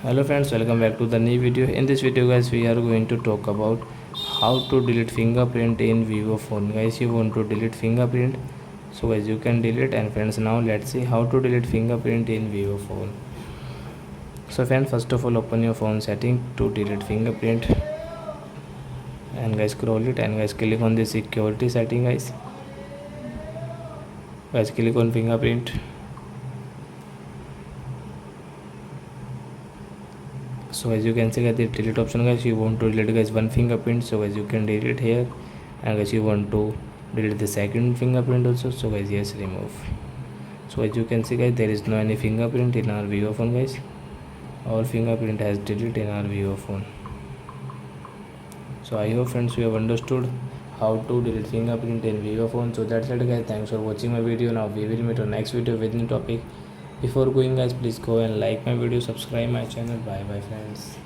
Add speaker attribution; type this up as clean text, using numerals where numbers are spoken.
Speaker 1: Hello friends, welcome back to the new video. In this video guys, we are going to talk about how to delete fingerprint in Vivo phone. Guys, you want to delete fingerprint, so guys you can delete. And friends, now let's see how to delete fingerprint in Vivo phone. So friends, first of all open your phone setting to delete fingerprint, and guys scroll it and guys click on the security setting. Guys click on fingerprint. So as you can see guys, the delete option, guys, you want to delete guys one fingerprint, so guys you can delete here. And guys you want to delete the second fingerprint also, so guys yes, remove. So as you can see guys, there is no any fingerprint in our Vivo phone. Guys, all fingerprint has deleted in our Vivo phone. So I hope friends you have understood how to delete fingerprint in Vivo phone. So that's it guys, thanks for watching my video. Now we will meet on next video with new topic. Before going guys, please go and like my video, subscribe my channel. Bye bye friends.